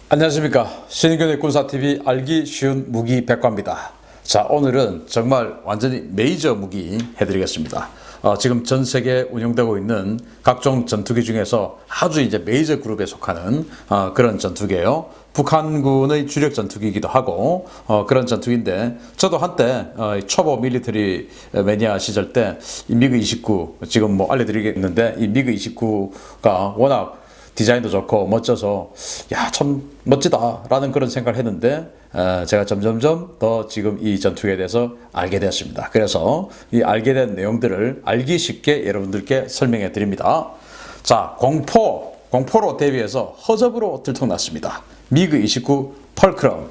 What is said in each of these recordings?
안녕하십니까. 신인균의 군사TV 알기 쉬운 무기 백과입니다. 자, 오늘은 정말 완전히 메이저 무기 해드리겠습니다. 지금 전 세계에 운영되고 있는 각종 전투기 중에서 아주 이제 메이저 그룹에 속하는 그런 전투기예요. 북한군의 주력 전투기이기도 하고 그런 전투기인데, 저도 한때 초보 밀리터리 매니아 시절 때 이 미그 29 지금 뭐 알려드리겠는데, 이 미그 29가 워낙 디자인도 좋고 멋져서 야, 참 멋지다 라는 그런 생각을 했는데, 제가 점점점 더 지금 이 전투기에 대해서 알게 되었습니다. 그래서 이 알게 된 내용들을 알기 쉽게 여러분들께 설명해 드립니다. 자, 공포로 대비해서 허접으로 들통났습니다. 미그 29 펄크럼.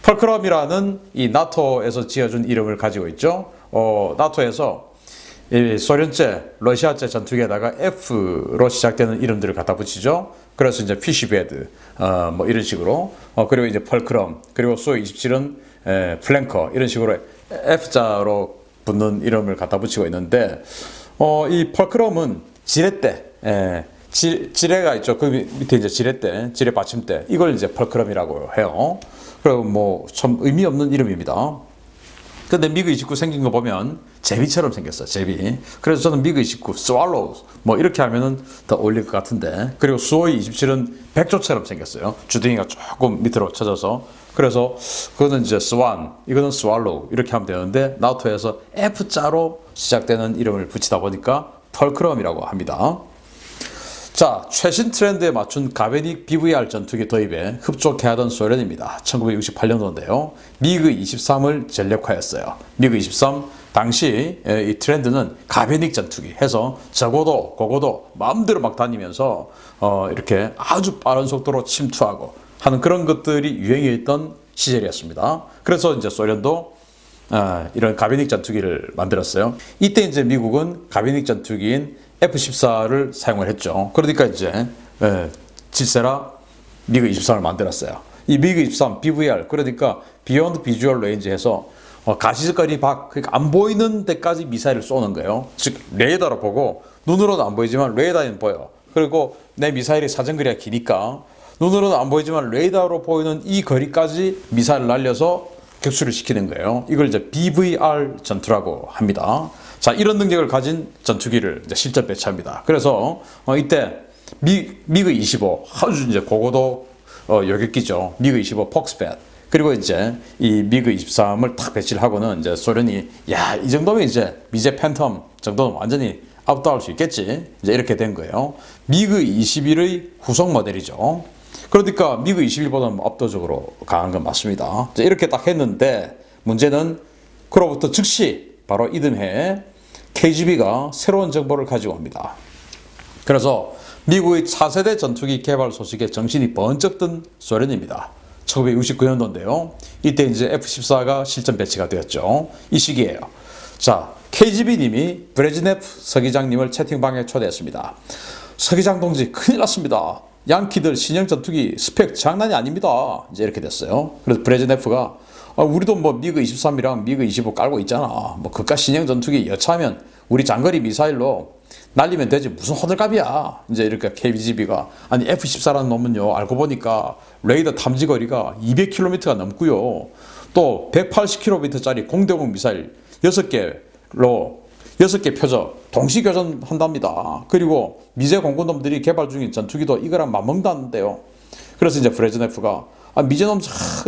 펄크럼이라는 이 나토에서 지어준 이름을 가지고 있죠. 나토에서 이 소련제, 러시아제 전투기에다가 F로 시작되는 이름들을 갖다 붙이죠. 그래서 이제 피쉬베드, 뭐 이런 식으로, 그리고 이제 펄크럼, 그리고 수-27은 플랭커, 이런 식으로 F자로 붙는 이름을 갖다 붙이고 있는데, 이 펄크럼은 지렛대, 지뢰가 있죠. 그 밑에 이제 지렛대, 지뢰 받침대, 이걸 이제 펄크럼이라고 해요. 그리고 뭐 참 의미 없는 이름입니다. 근데 미그 29 생긴 거 보면 제비처럼 생겼어요. 제비. 그래서 저는 미그 29 스왈로우 뭐 이렇게 하면은 더 어울릴 것 같은데, 그리고 수호이 27은 백조처럼 생겼어요. 주둥이가 조금 밑으로 쳐져서. 그래서 그거는 이제 스완, 이거는 스왈로우 이렇게 하면 되는데, 나토에서 F자로 시작되는 이름을 붙이다 보니까 펄크럼이라고 합니다. 자, 최신 트렌드에 맞춘 가베닉 BVR 전투기 도입에 흡족해하던 소련입니다. 1968년도인데요. 미그 23을 전력화했어요. 미그 23 당시 이 트렌드는 가베닉 전투기 해서 저고도 고고도 마음대로 막 다니면서 이렇게 아주 빠른 속도로 침투하고 하는 그런 것들이 유행했던 시절이었습니다. 그래서 이제 소련도 이런 가베닉 전투기를 만들었어요. 이때 이제 미국은 가베닉 전투기인 F-14를 사용을 했죠. 그러니까 이제 질세라 미그 23을 만들었어요. 이 미그 23 BVR, 그러니까 비욘드 비주얼 레인지에서 가시적거리 밖, 그러니까 안 보이는 데까지 미사일을 쏘는 거예요. 즉 레이더로 보고, 눈으로는 안 보이지만 레이더는 보여. 그리고 내 미사일이 사정거리가 기니까 눈으로는 안 보이지만 레이더로 보이는 이 거리까지 미사일을 날려서 격추를 시키는 거예요. 이걸 이제 BVR 전투라고 합니다. 자, 이런 능력을 가진 전투기를 이제 실전 배치합니다. 그래서 이때 미그 25 아주 이제 고고도 요격기죠. 미그 25 폭스팻, 그리고 이제 이 미그 23을 딱 배치를 하고는 이제 소련이 야, 이 정도면 이제 미제 팬텀 정도는 완전히 압도할 수 있겠지, 이제 이렇게 된 거예요. 미그 21의 후속 모델이죠. 그러니까 미그 21보다는 압도적으로 강한 건 맞습니다. 이렇게 딱 했는데, 문제는 그로부터 즉시 바로 이듬해 KGB가 새로운 정보를 가지고 옵니다. 그래서 미국의 차세대 전투기 개발 소식에 정신이 번쩍 든 소련입니다. 1969년도인데요. 이때 이제 F-14가 실전 배치가 되었죠. 이 시기예요. 자, KGB님이 브레즈네프 서기장님을 채팅방에 초대했습니다. 서기장 동지, 큰일 났습니다. 양키들 신형 전투기 스펙 장난이 아닙니다. 이제 이렇게 됐어요. 그래서 브레즈네프가 우리도 뭐 미그 23이랑 미그 25 깔고 있잖아. 뭐 그깟 신형 전투기 여차하면 우리 장거리 미사일로 날리면 되지, 무슨 호들갑이야. 이제 이렇게 KGB가, 아니 F-14라는 놈은요, 알고 보니까 레이더 탐지 거리가 200km가 넘고요, 또 180km짜리 공대공 미사일 6개 표적 동시 교전한답니다. 그리고 미제 공군놈들이 개발 중인 전투기도 이거랑 맞먹는다는데요. 그래서 이제 브레즈네프가 미제놈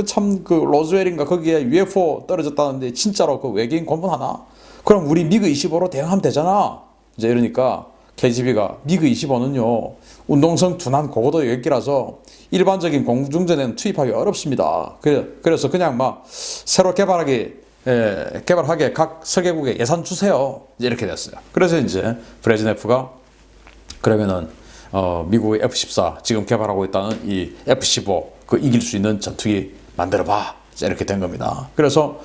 참 그 로즈웰인가 거기에 UFO 떨어졌다는데 진짜로 그 외계인 고문하나? 그럼 우리 미그 25로 대응하면 되잖아. 이제 이러니까 KGB가 미그 25는요, 운동성 둔한 고고도 요격기라서 일반적인 공중전에는 투입하기 어렵습니다. 그래서 그냥 막 새로 개발하게 각 설계국에 예산 주세요. 이제 이렇게 됐어요. 그래서 이제 브레즈네프가 그러면은 미국의 F-14 지금 개발하고 있다는 이 F-15 그 이길 수 있는 전투기 만들어봐. 이렇게 된 겁니다. 그래서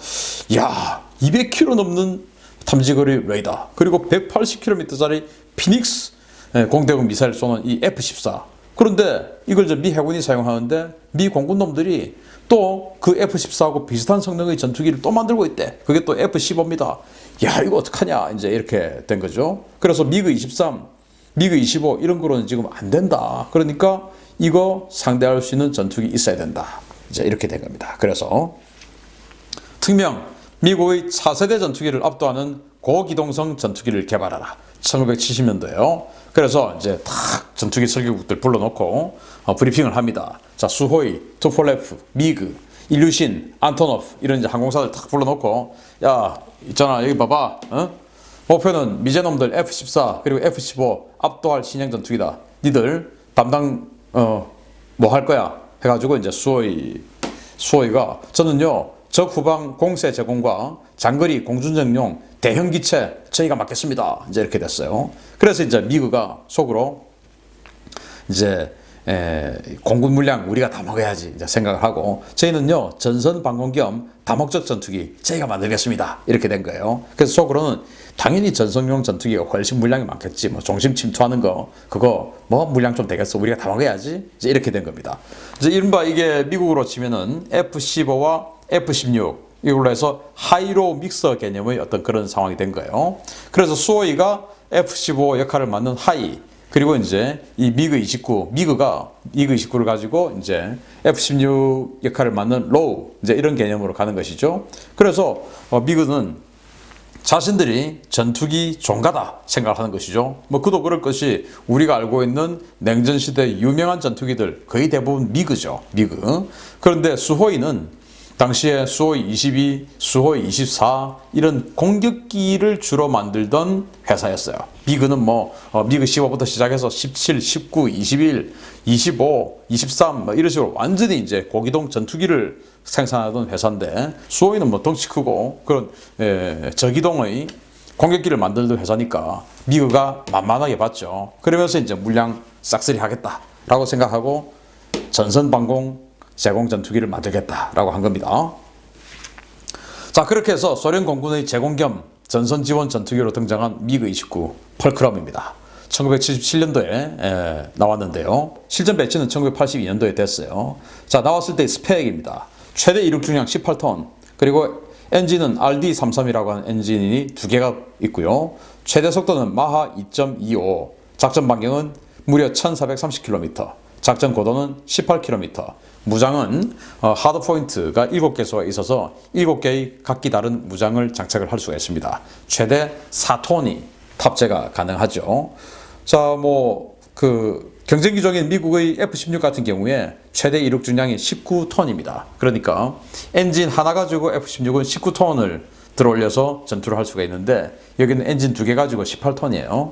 야, 200km 넘는 탐지거리 레이더, 그리고 180km짜리 피닉스 공대공 미사일 쏘는 이 F-14. 그런데 이걸 미 해군이 사용하는데 미 공군놈들이 또 그 F-14하고 비슷한 성능의 전투기를 또 만들고 있대. 그게 또 F-15입니다. 야, 이거 어떡하냐. 이제 이렇게 된 거죠. 그래서 미그 23 미그 25 이런 거로는 지금 안 된다. 그러니까 이거 상대할 수 있는 전투기 있어야 된다. 이제 이렇게 된 겁니다. 그래서 특명 미국의 차세대 전투기를 압도하는 고기동성 전투기를 개발하라. 1970년도에요. 그래서 이제 탁 전투기 설계국들 불러놓고 브리핑을 합니다. 자, 수호이, 투폴레프, 미그, 일루신, 안토노프 이런 이제 항공사들 탁 불러놓고 야, 있잖아 여기 봐봐. 목표는 미제놈들 F-14 그리고 F-15 압도할 신형 전투기다. 니들 담당 뭐 할 거야? 해가지고 이제 수호이가 저는요 적 후방 공세 제공과 장거리 공중전용 대형 기체 저희가 맡겠습니다. 이제 이렇게 됐어요. 그래서 이제 미국가 속으로 이제 공군 물량 우리가 다 먹어야지 이제 생각을 하고 저희는요 전선 방공 겸 다목적 전투기 저희가 만들겠습니다. 이렇게 된 거예요. 그래서 속으로는 당연히 전선용 전투기가 훨씬 물량이 많겠지. 뭐 중심 침투하는 거 그거 뭐 물량 좀 되겠어. 우리가 다 먹어야지. 이제 이렇게 된 겁니다. 이제 이른바 이게 미국으로 치면은 F-15와 F-16 이걸로 해서 하이로 믹서 개념의 어떤 그런 상황이 된 거예요. 그래서 수호이가 F-15 역할을 맡는 하이 그리고 이제 이 미그 29 미그가 미그 29를 가지고 이제 F-16 역할을 맡는 로우 이제 이런 개념으로 가는 것이죠. 그래서 미그는 자신들이 전투기 종가다 생각을 하는 것이죠. 뭐 그도 그럴 것이 우리가 알고 있는 냉전 시대 유명한 전투기들 거의 대부분 미그죠. 미그. 그런데 수호이는 당시에 수호이 22, 수호이 24 이런 공격기를 주로 만들던 회사였어요. 미그는 뭐 미그 15부터 시작해서 17, 19, 21, 25, 23 뭐 이런 식으로 완전히 이제 고기동 전투기를 생산하던 회사인데 수호이는 뭐 덩치 크고 그런 저기동의 공격기를 만들던 회사니까 미그가 만만하게 봤죠. 그러면서 이제 물량 싹쓸이 하겠다라고 생각하고 전선 방공 제공 전투기를 만들겠다라고 한 겁니다. 자, 그렇게 해서 소련 공군의 제공 겸 전선 지원 전투기로 등장한 미그 29 펄크럼입니다. 1977년도에 나왔는데요. 실전 배치는 1982년도에 됐어요. 자, 나왔을 때 스펙입니다. 최대 이륙 중량 18톤, 그리고 엔진은 RD33이라고 하는 엔진이 2개가 있고요. 최대 속도는 마하 2.25, 작전 반경은 무려 1430km, 작전 고도는 18km, 무장은 하드 포인트가 7개소가 있어서 7개의 각기 다른 무장을 장착을 할 수가 있습니다. 최대 4톤이 탑재가 가능하죠. 자, 경쟁기종인 미국의 F-16 같은 경우에 최대 이륙 중량이 19톤입니다. 그러니까 엔진 하나 가지고 F-16은 19톤을 들어올려서 전투를 할 수가 있는데 여기는 엔진 2개 가지고 18톤이에요.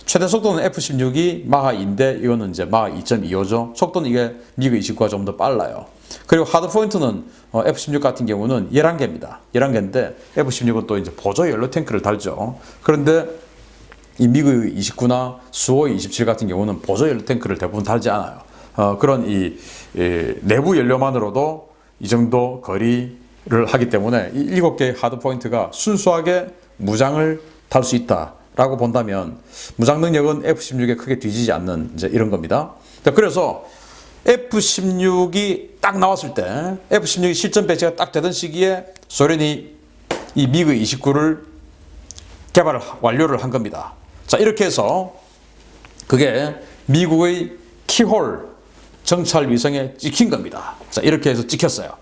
최대 속도는 F-16이 마하 2인데 이거는 이제 마하 2.25죠. 속도는 이게 미그 29가 좀 더 빨라요. 그리고 하드 포인트는 F-16 같은 경우는 11개입니다. 11개인데 F-16은 또 이제 보조 연료 탱크를 달죠. 그런데 이 미그 29나 수호이 27 같은 경우는 보조 연료 탱크를 대부분 달지 않아요. 그런 이 내부 연료만으로도 이 정도 거리를 하기 때문에 이 7개의 하드 포인트가 순수하게 무장을 달 수 있다라고 본다면 무장 능력은 F-16에 크게 뒤지지 않는 이제 이런 겁니다. 그래서 F-16이 딱 나왔을 때 F-16이 실전 배치가 딱 되던 시기에 소련이 이 미그 29를 개발을 완료를 한 겁니다. 자, 이렇게 해서 그게 미국의 키홀 정찰 위성에 찍힌 겁니다. 자, 이렇게 해서 찍혔어요.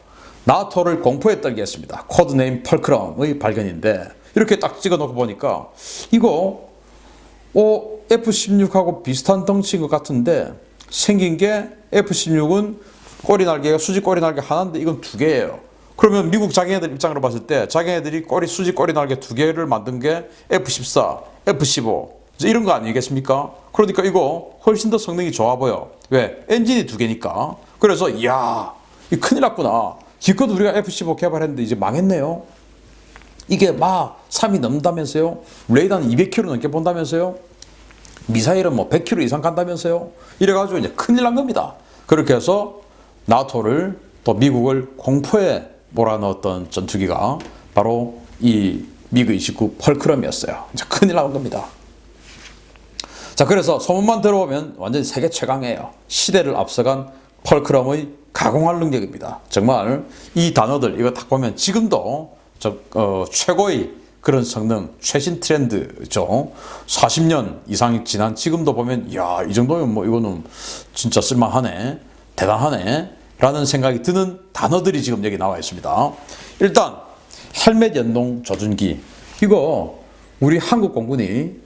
나토를 공포에 떨게 했습니다. 코드네임 펄크럼의 발견인데 이렇게 딱 찍어놓고 보니까 이거 F-16하고 비슷한 덩치인 것 같은데 생긴 게 F-16은 꼬리 날개가 수직 꼬리 날개 하나인데 이건 2개예요. 그러면 미국 자기네들 입장으로 봤을 때 자기네들이 수직 꼬리 날개 2개를 만든 게 F-14, F-15 이런 거 아니겠습니까? 그러니까 이거 훨씬 더 성능이 좋아 보여. 왜? 엔진이 2개니까. 그래서 이야, 이 큰일 났구나. 기껏 우리가 F-15 개발했는데 이제 망했네요. 이게 막 3이 넘는다면서요? 레이더는 200km 넘게 본다면서요? 미사일은 100km 이상 간다면서요? 이래가지고 이제 큰일 난 겁니다. 그렇게 해서 나토를 또 미국을 공포에 몰아넣었던 전투기가 바로 이 미그 29 펄크럼이었어요. 이제 큰일 난 겁니다. 자, 그래서 소문만 들어오면 완전히 세계 최강이에요. 시대를 앞서간 펄크럼의 가공할 능력입니다. 정말 이 단어들 이거 딱 보면 지금도 최고의 그런 성능, 최신 트렌드죠. 40년 이상 지난 지금도 보면 야, 이 정도면 뭐 이거는 진짜 쓸만하네, 대단하네 라는 생각이 드는 단어들이 지금 여기 나와 있습니다. 일단 헬멧 연동 조준기, 이거 우리 한국 공군이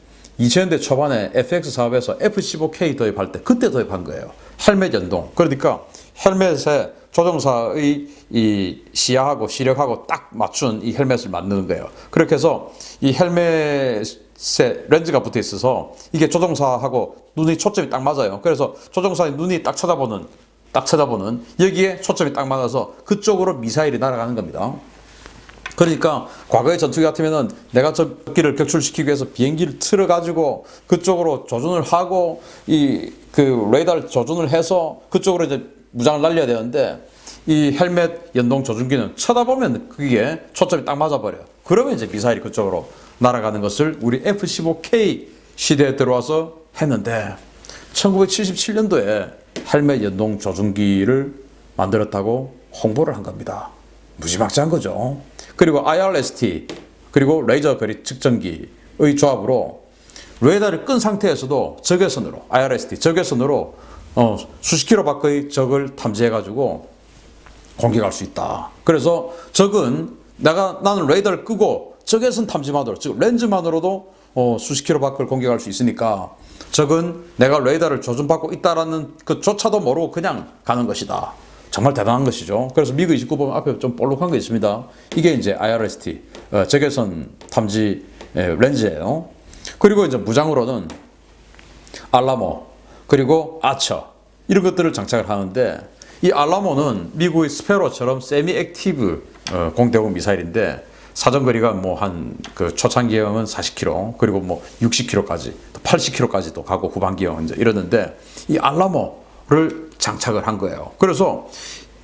2000년대 초반에 FX 사업에서 F-15K 도입할 때 그때 도입한 거예요. 헬멧 연동. 그러니까 헬멧에 조종사의 이 시야하고 시력하고 딱 맞춘 이 헬멧을 만드는 거예요. 그렇게 해서 이 헬멧에 렌즈가 붙어 있어서 이게 조종사하고 눈이 초점이 딱 맞아요. 그래서 조종사의 눈이 딱 쳐다보는 여기에 초점이 딱 맞아서 그쪽으로 미사일이 날아가는 겁니다. 그러니까 과거의 전투기 같으면은 내가 적기를 격출시키기 위해서 비행기를 틀어가지고 그쪽으로 조준을 하고 그 레이더를 조준을 해서 그쪽으로 이제 무장을 날려야 되는데, 이 헬멧 연동 조준기는 쳐다보면 그게 초점이 딱 맞아버려요. 그러면 이제 미사일이 그쪽으로 날아가는 것을 우리 F-15K 시대에 들어와서 했는데, 1977년도에 헬멧 연동 조준기를 만들었다고 홍보를 한 겁니다. 무지막지한 거죠. 그리고 IRST, 그리고 레이저 거리 측정기의 조합으로 레이더를 끈 상태에서도 적외선으로, IRST 적외선으로 수십 킬로 밖의 적을 탐지해가지고 공격할 수 있다. 그래서 적은 나는 레이더를 끄고 적외선 탐지만으로, 즉 렌즈만으로도 수십 킬로 밖을 공격할 수 있으니까 적은 내가 레이더를 조준받고 있다라는 그조차도 모르고 그냥 가는 것이다. 정말 대단한 것이죠. 그래서 미그 29 보면 앞에 좀 볼록한 거 있습니다. 이게 이제 IRST, 적외선 탐지 렌즈예요. 그리고 이제 무장으로는 알라모, 그리고 아처, 이런 것들을 장착을 하는데, 이 알라모는 미국의 스페로처럼 세미 액티브 공대공 미사일인데 사정거리가 뭐 그 초창기형은 40km, 그리고 뭐 60km까지, 80km까지도 가고 후반기형 이제 이러는데, 이 알라모를 장착을 한 거예요. 그래서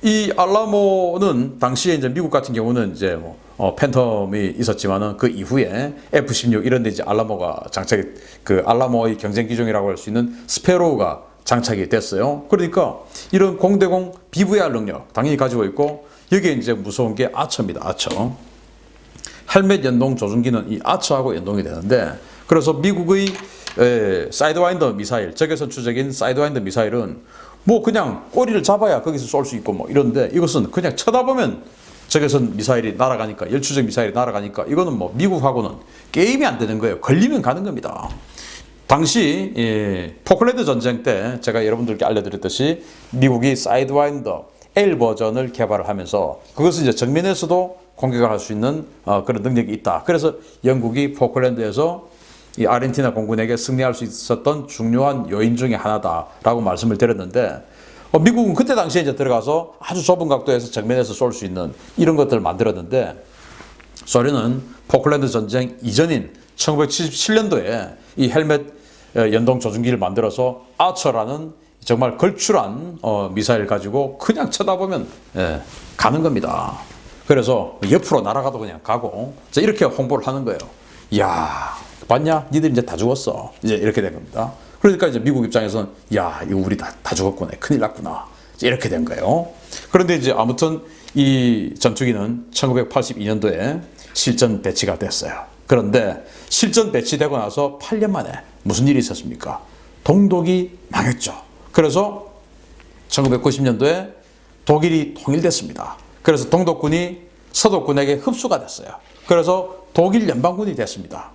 이 알라모는 당시에 이제 미국 같은 경우는 이제 뭐 팬텀이 있었지만은 그 이후에 F-16 이런 데 이제 알라모가 장착이, 그 알라모의 경쟁 기종이라고 할 수 있는 스페로우가 장착이 됐어요. 그러니까 이런 공대공 BVR 능력 당연히 가지고 있고, 여기에 이제 무서운 게 아처입니다. 아처. 헬멧 연동 조준기는 이 아처하고 연동이 되는데, 그래서 미국의 사이드와인더 미사일, 적외선 추적인 사이드와인더 미사일은 뭐 그냥 꼬리를 잡아야 거기서 쏠 수 있고 뭐 이런데, 이것은 그냥 쳐다보면 적외선 미사일이 날아가니까, 열추적 미사일이 날아가니까 이거는 뭐 미국하고는 게임이 안 되는 거예요. 걸리면 가는 겁니다. 당시 포클랜드 전쟁 때 제가 여러분들께 알려드렸듯이 미국이 사이드와인더 L 버전을 개발을 하면서 그것은 이제 정면에서도 공격을 할 수 있는 그런 능력이 있다. 그래서 영국이 포클랜드에서 이 아르헨티나 공군에게 승리할 수 있었던 중요한 요인 중에 하나다라고 말씀을 드렸는데, 미국은 그때 당시에 이제 들어가서 아주 좁은 각도에서 정면에서 쏠 수 있는 이런 것들을 만들었는데, 소련은 포클랜드 전쟁 이전인 1977년도에 이 헬멧 연동 조준기를 만들어서 아처라는 정말 걸출한 미사일 가지고 그냥 쳐다보면 가는 겁니다. 그래서 옆으로 날아가도 그냥 가고, 이렇게 홍보를 하는 거예요. 이야, 봤냐? 니들 이제 다 죽었어. 이제 이렇게 된 겁니다. 그러니까 이제 미국 입장에서는 야, 이거 우리 다 죽었구나. 큰일 났구나. 이렇게 된 거예요. 그런데 이제 아무튼 이 전투기는 1982년도에 실전 배치가 됐어요. 그런데 실전 배치되고 나서 8년 만에 무슨 일이 있었습니까? 동독이 망했죠. 그래서 1990년도에 독일이 통일됐습니다. 그래서 동독군이 서독군에게 흡수가 됐어요. 그래서 독일 연방군이 됐습니다.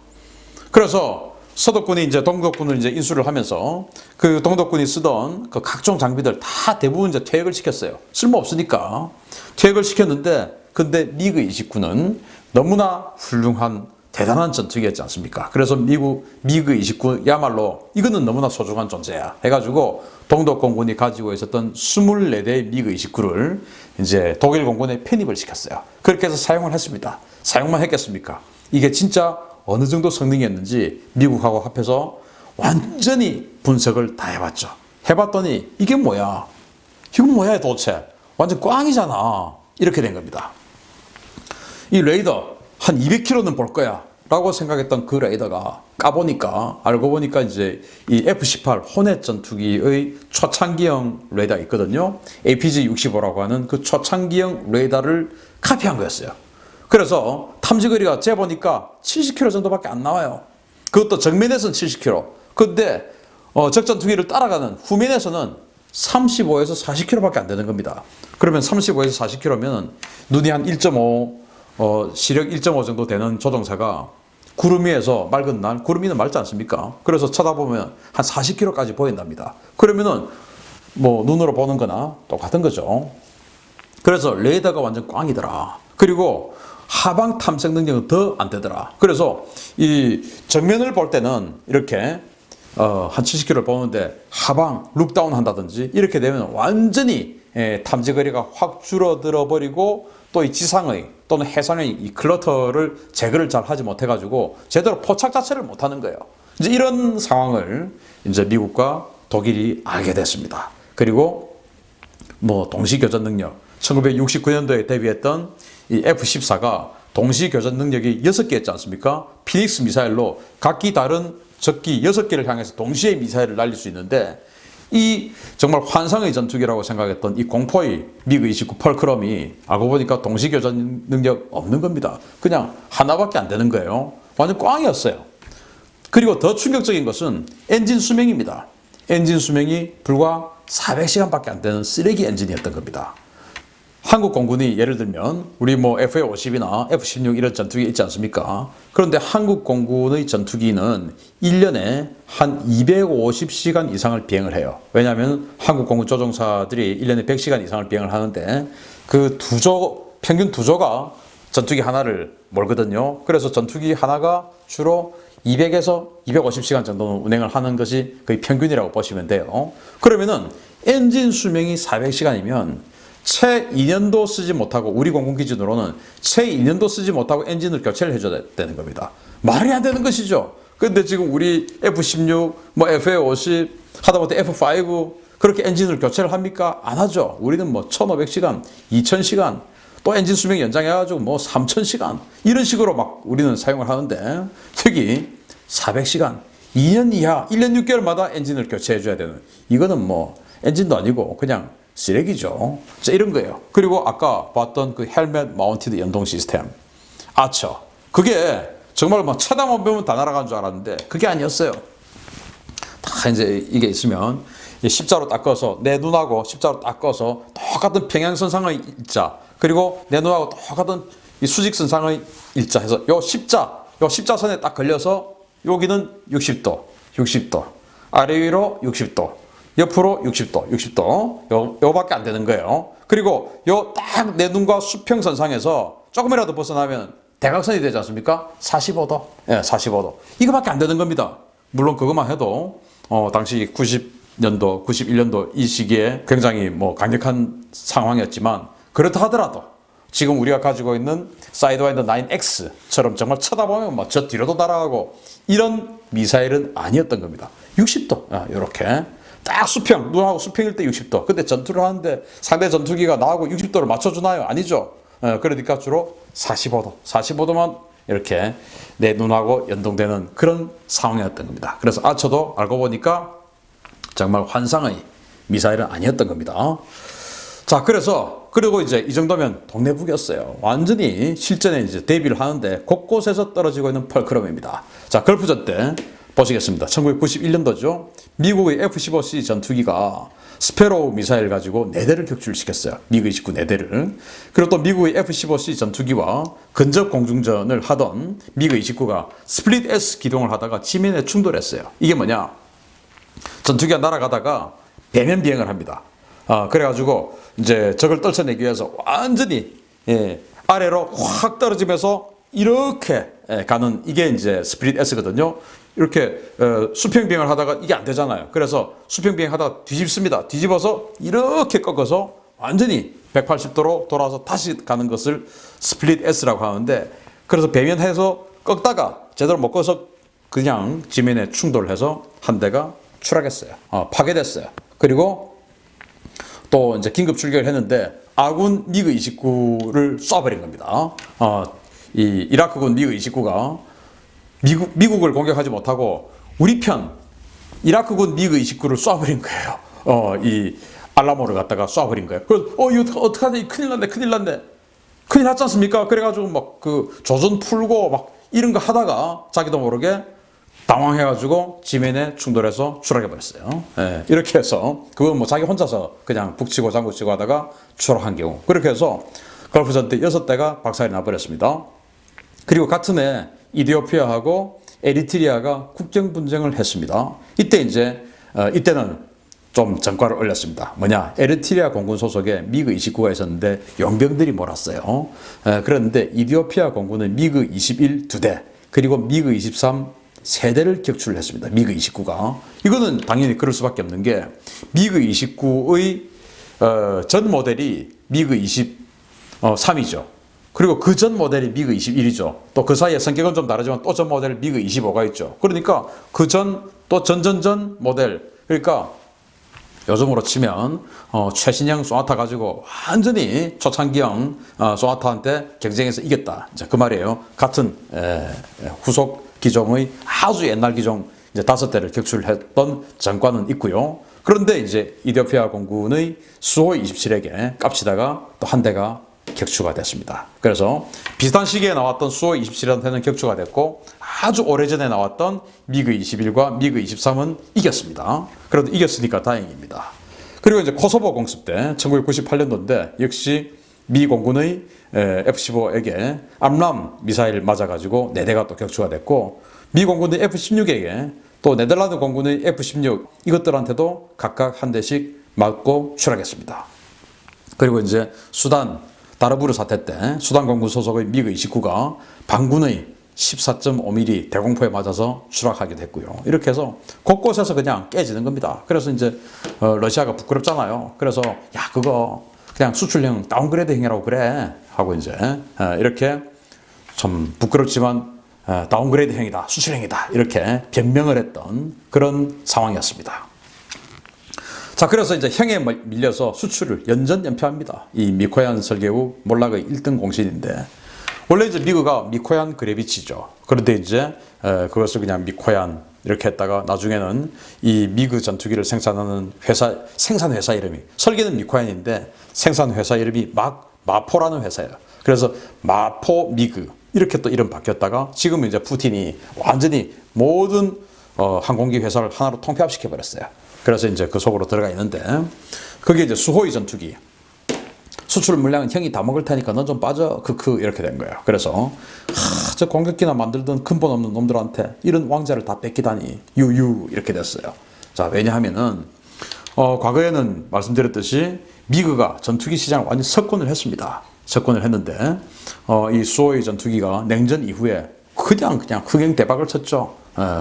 그래서 서독군이 이제 동독군을 이제 인수를 하면서 그 동독군이 쓰던 그 각종 장비들 다 대부분 이제 퇴역을 시켰어요. 쓸모 없으니까 퇴역을 시켰는데, 근데 미그 29는 너무나 훌륭한 대단한 전투기였지 않습니까? 그래서 미그 29야말로 이거는 너무나 소중한 존재야 해가지고 동독 공군이 가지고 있었던 24대의 미그 29를 이제 독일 공군에 편입을 시켰어요. 그렇게 해서 사용을 했습니다. 사용만 했겠습니까? 이게 진짜 어느 정도 성능이었는지 미국하고 합해서 완전히 분석을 다 해봤죠. 해봤더니 이게 뭐야? 이건 뭐야 도대체? 완전 꽝이잖아. 이렇게 된 겁니다. 이 레이더 한 200km는 볼 거야 라고 생각했던 그 레이더가 까보니까, 알고 보니까 이제 이 F-18 호넷 전투기의 초창기형 레이더가 있거든요. APG-65라고 하는 그 초창기형 레이더를 카피한 거였어요. 그래서 탐지거리가 재보니까 70km 정도밖에 안 나와요. 그것도 정면에서는 70km. 근데 적전투기를 따라가는 후면에서는 35에서 40km밖에 안 되는 겁니다. 그러면 35에서 40km면 눈이 한 1.5 시력 1.5 정도 되는 조종사가 구름 위에서 맑은 날, 구름 위는 맑지 않습니까? 그래서 쳐다보면 한 40km까지 보인답니다. 그러면은 뭐 눈으로 보는 거나 똑같은 거죠. 그래서 레이더가 완전 꽝이더라. 그리고 하방 탐색 능력은 더 안 되더라. 그래서 이 정면을 볼 때는 이렇게 한 70km를 보는데 하방 룩다운 한다든지 이렇게 되면 완전히 탐지거리가 확 줄어들어 버리고 또 이 지상의 또는 해상의 이 클러터를 제거를 잘 하지 못해 가지고 제대로 포착 자체를 못 하는 거예요. 이제 이런 상황을 이제 미국과 독일이 알게 됐습니다. 그리고 뭐 동시 교전 능력 1969년도에 데뷔했던 이 F-14가 동시 교전 능력이 6개 있지 않습니까? 피닉스 미사일로 각기 다른 적기 6개를 향해서 동시에 미사일을 날릴 수 있는데 이 정말 환상의 전투기라고 생각했던 이 공포의 미그 29 펄크럼이 알고 보니까 동시 교전 능력 없는 겁니다. 그냥 하나밖에 안 되는 거예요. 완전 꽝이었어요. 그리고 더 충격적인 것은 엔진 수명입니다. 엔진 수명이 불과 400시간밖에 안 되는 쓰레기 엔진이었던 겁니다. 한국 공군이 예를 들면 우리 뭐 FA-50이나 F-16 이런 전투기 있지 않습니까? 그런데 한국 공군의 전투기는 1년에 한 250시간 이상을 비행을 해요. 왜냐하면 한국 공군 조종사들이 1년에 100시간 이상을 비행을 하는데 그 평균 2조가 전투기 하나를 몰거든요. 그래서 전투기 하나가 주로 200에서 250시간 정도는 운행을 하는 것이 거의 평균이라고 보시면 돼요. 그러면은 엔진 수명이 400시간이면 채 2년도 쓰지 못하고 우리 공군 기준으로는 채 2년도 쓰지 못하고 엔진을 교체를 해줘야 되는 겁니다. 말이 안 되는 것이죠. 그런데 지금 우리 F-16, 뭐 FA-50, 하다못해 F-5 그렇게 엔진을 교체를 합니까? 안 하죠. 우리는 뭐 1500시간, 2000시간 또 엔진 수명 연장해가지고 뭐 3000시간 이런 식으로 막 우리는 사용을 하는데 여기 400시간, 2년 이하, 1년 6개월마다 엔진을 교체해줘야 되는 이거는 뭐 엔진도 아니고 그냥 쓰레기죠. 자, 이런 거예요. 그리고 아까 봤던 그 헬멧 마운티드 연동 시스템 아처 그게 정말 막 쳐다만 보면 다 날아간 줄 알았는데 그게 아니었어요. 다 이제 이게 있으면 십자로 딱 꺼서 내 눈하고 십자로 딱 꺼서 똑같은 평행선상의 일자 그리고 내 눈하고 똑같은 이 수직선상의 일자 해서 요 십자선에 딱 걸려서 여기는 60도, 60도 아래 위로 60도 옆으로 60도, 요밖에 안 되는 거예요. 그리고 요 딱 내 눈과 수평선상에서 조금이라도 벗어나면 대각선이 되지 않습니까? 45도. 예, 45도. 이거밖에 안 되는 겁니다. 물론 그것만 해도, 당시 90년도, 91년도 이 시기에 굉장히 뭐 강력한 상황이었지만, 그렇다 하더라도 지금 우리가 가지고 있는 사이드와인더 9X처럼 정말 쳐다보면 뭐 저 뒤로도 날아가고 이런 미사일은 아니었던 겁니다. 60도. 이렇게. 딱 수평, 눈하고 수평일 때 60도. 근데 전투를 하는데 상대 전투기가 나하고 60도를 맞춰주나요? 아니죠. 그러니까 주로 45도, 45도만 이렇게 내 눈하고 연동되는 그런 상황이었던 겁니다. 그래서 아처도 알고 보니까 정말 환상의 미사일은 아니었던 겁니다. 자, 그리고 이제 이 정도면 동네북이었어요. 완전히 실전에 이제 대비를 하는데 곳곳에서 떨어지고 있는 펄크럼입니다. 자, 걸프전 때 보시겠습니다. 1991년도죠. 미국의 F-15C 전투기가 스페로우 미사일 가지고 4대를 격추시켰어요. 미그 29 4대를. 그리고 또 미국의 F-15C 전투기와 근접 공중전을 하던 미그 29가 스플릿 S 기동을 하다가 지면에 충돌했어요. 이게 뭐냐? 전투기가 날아가다가 배면 비행을 합니다. 그래가지고 이제 적을 떨쳐내기 위해서 완전히 아래로 확 떨어지면서 이렇게 가는 이게 이제 스플릿 S거든요. 이렇게 수평 비행을 하다가 이게 안 되잖아요. 그래서 수평 비행 하다가 뒤집습니다. 뒤집어서 이렇게 꺾어서 완전히 180도로 돌아서 다시 가는 것을 스플릿 S라고 하는데 그래서 배면해서 꺾다가 제대로 못 꺾어서 그냥 지면에 충돌해서 한 대가 추락했어요. 파괴됐어요. 그리고 또 이제 긴급 출격을 했는데 아군 미그 29를 쏴버린 겁니다. 이 이라크군 미그 29가 미국을 공격하지 못하고 우리 편 이라크군 미그 29를 쏴버린 거예요. 이 알라모를 갖다가 쏴버린 거예요. 그래서 이거 어떡하지? 큰일 났네. 큰일 났지 않습니까? 그래가지고 막 그 조전 풀고 막 이런 거 하다가 자기도 모르게 당황해가지고 지면에 충돌해서 추락해버렸어요. 예, 이렇게 해서 그건 뭐 자기 혼자서 그냥 북치고 장구치고 하다가 추락한 경우. 그렇게 해서 걸프 전투 6대가 박살이 나버렸습니다. 그리고 같은 해 이디오피아하고 에리트리아가 국경 분쟁을 했습니다. 이때 이제 이때는 좀 전과를 올렸습니다. 뭐냐? 에리트리아 공군 소속에 미그 29가 있었는데 용병들이 몰았어요. 그런데 이디오피아 공군은 미그 21 2대 그리고 미그 23 3대를 격추를 했습니다. 미그 29가. 이거는 당연히 그럴 수밖에 없는 게 미그 29의 전 모델이 미그 23이죠. 그리고 그 전 모델이 미그 21이죠. 또 그 사이에 성격은 좀 다르지만 또 전 모델 미그 25가 있죠. 그러니까 그 전 또 전전전 모델, 그러니까 요즘으로 치면 최신형 소나타 가지고 완전히 초창기형 소나타한테 경쟁해서 이겼다. 이제 그 말이에요. 같은 후속 기종의 아주 옛날 기종 이제 5대를 격추를 했던 전과는 있고요. 그런데 이제 이디오피아 공군의 수호이 27에게 깝치다가 또 한 대가 격추가 됐습니다. 그래서 비슷한 시기에 나왔던 수호이 27한테는 격추가 됐고 아주 오래전에 나왔던 미그 21과 미그 23은 이겼습니다. 그래도 이겼으니까 다행입니다. 그리고 이제 코소보 공습 때 1998년도인데 역시 미 공군의 F-15에게 암람 미사일 맞아가지고 4대가 또 격추가 됐고 미 공군의 F-16에게 또 네덜란드 공군의 F-16 이것들한테도 각각 한 대씩 맞고 추락했습니다. 그리고 이제 수단 다르부르 사태 때 수단 공군 소속의 미그 29가 반군의 14.5mm 대공포에 맞아서 추락하게 됐고요. 이렇게 해서 곳곳에서 그냥 깨지는 겁니다. 그래서 이제 러시아가 부끄럽잖아요. 그래서 야 그거 그냥 수출형 다운그레이드 행위라고 그래 하고 이제 이렇게 좀 부끄럽지만 다운그레이드 행위다, 수출행위다 이렇게 변명을 했던 그런 상황이었습니다. 자, 그래서 이제 형에 밀려서 수출을 연전연패합니다. 이 미코얀 설계후 몰락의 1등 공신인데 원래 이제 미그가 미코얀 그레비치죠. 그런데 이제 그것을 그냥 미코얀 이렇게 했다가 나중에는 이 미그 전투기를 생산하는 생산 회사 이름이 설계는 미코얀인데 생산 회사 이름이 마포라는 회사예요. 그래서 마포 미그 이렇게 또 이름 바뀌었다가 지금은 이제 푸틴이 완전히 모든 항공기 회사를 하나로 통폐합시켜 버렸어요. 그래서 이제 그 속으로 들어가 있는데 그게 이제 수호이 전투기 수출 물량은 형이 다 먹을 테니까 넌 좀 빠져 크크 이렇게 된 거예요. 그래서 저 공격기나 만들던 근본 없는 놈들한테 이런 왕자를 다 뺏기다니 유유 이렇게 됐어요. 자, 왜냐하면은 과거에는 말씀드렸듯이 미그가 전투기 시장을 완전 석권을 했습니다. 석권을 했는데 이 수호이 전투기가 냉전 이후에 그냥 흥행 대박을 쳤죠.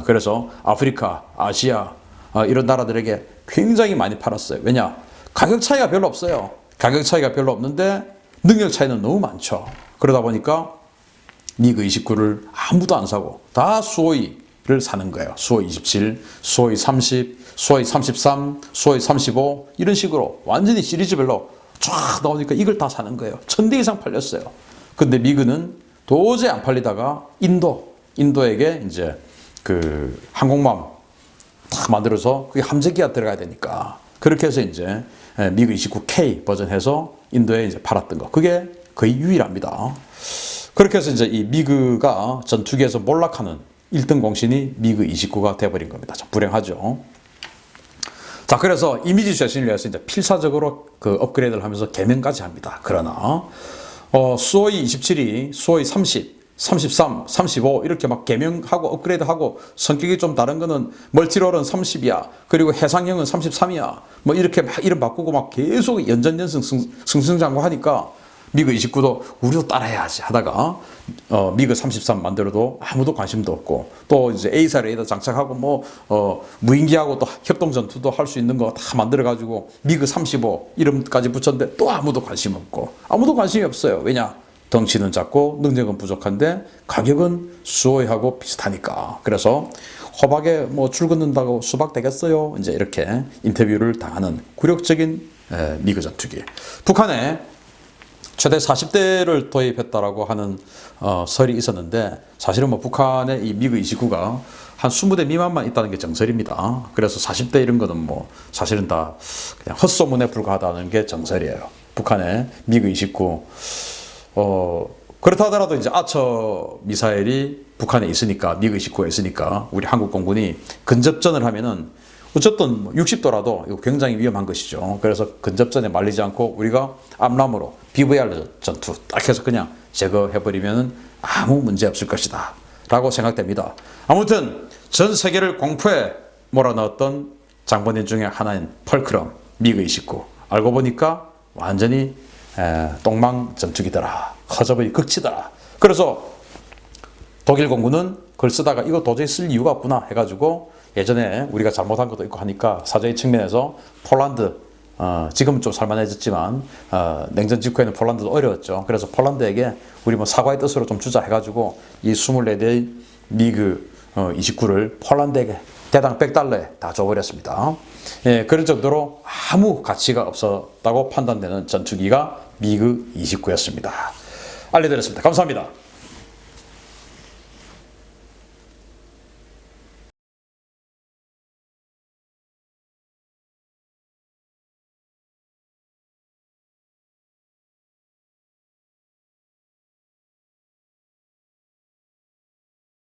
그래서 아프리카, 아시아 이런 나라들에게 굉장히 많이 팔았어요. 왜냐? 가격 차이가 별로 없어요. 가격 차이가 별로 없는데 능력 차이는 너무 많죠. 그러다 보니까 미그 29를 아무도 안 사고 다 수호이를 사는 거예요. 수호이 27, 수호이 30, 수호이 33, 수호이 35 이런 식으로 완전히 시리즈별로 쫙 나오니까 이걸 다 사는 거예요. 1000대 이상 팔렸어요. 근데 미그는 도저히 안 팔리다가 인도에게 이제 그 항공모함 다 만들어서 그게 함재기가 들어가야 되니까 그렇게 해서 이제 미그 29K 버전 해서 인도에 이제 팔았던 거. 그게 거의 유일합니다. 그렇게 해서 이제 이 미그가 전투기에서 몰락하는 1등 공신이 미그 29가 돼버린 겁니다. 참 불행하죠. 자, 그래서 이미지 쇄신을 위해서 이제 필사적으로 그 업그레이드를 하면서 개명까지 합니다. 그러나 수호이 27이 수호이 30, 33, 35 이렇게 막 개명하고 업그레이드하고 성격이 좀 다른 거는 멀티롤은 30이야. 그리고 해상형은 33이야. 뭐 이렇게 막 이름 바꾸고 막 계속 연전연승 승승장구하니까 미그 29도 우리도 따라해야지 하다가 미그 33 만들어도 아무도 관심도 없고 또 이제 A사 레이더 장착하고 뭐 무인기하고 또 협동 전투도 할 수 있는 거 다 만들어 가지고 미그 35 이름까지 붙였는데 또 아무도 관심 없고 아무도 관심이 없어요. 왜냐? 덩치는 작고 능력은 부족한데 가격은 수호이하고 비슷하니까. 그래서 호박에 뭐 줄 긋는다고 수박 되겠어요? 이제 이렇게 인터뷰를 당하는 굴욕적인 미그 전투기. 북한에 최대 40대를 도입했다라고 하는 설이 있었는데 사실은 뭐 북한의 이 미그 29가 한 20대 미만만 있다는 게 정설입니다. 그래서 40대 이런 거는 뭐 사실은 다 그냥 헛소문에 불과하다는 게 정설이에요. 북한의 미그 29 그렇다 하더라도 이제 아처 미사일이 북한에 있으니까, 미그 29에 있으니까 우리 한국 공군이 근접전을 하면은 어쨌든 60도라도 이거 굉장히 위험한 것이죠. 그래서 근접전에 말리지 않고 우리가 암람으로 BVR 전투 딱 해서 그냥 제거해버리면 아무 문제 없을 것이다 라고 생각됩니다. 아무튼 전 세계를 공포에 몰아넣었던 장본인 중에 하나인 펄크럼 미그 29 알고 보니까 완전히 똥망 전투기더라, 허접의 극치더라. 그래서 독일 공군은 그걸 쓰다가 이거 도저히 쓸 이유가 없구나 해가지고 예전에 우리가 잘못한 것도 있고 하니까 사회의 측면에서 폴란드, 지금은 좀 살만해졌지만 냉전 직후에는 폴란드도 어려웠죠. 그래서 폴란드에게 우리 뭐 사과의 뜻으로 좀 주자 해가지고 이 24대의 미그 29를 폴란드에게 대당 $100에 다 줘버렸습니다. 예, 그런 정도로 아무 가치가 없었다고 판단되는 전투기가 미그 29였습니다. 알려드렸습니다. 감사합니다.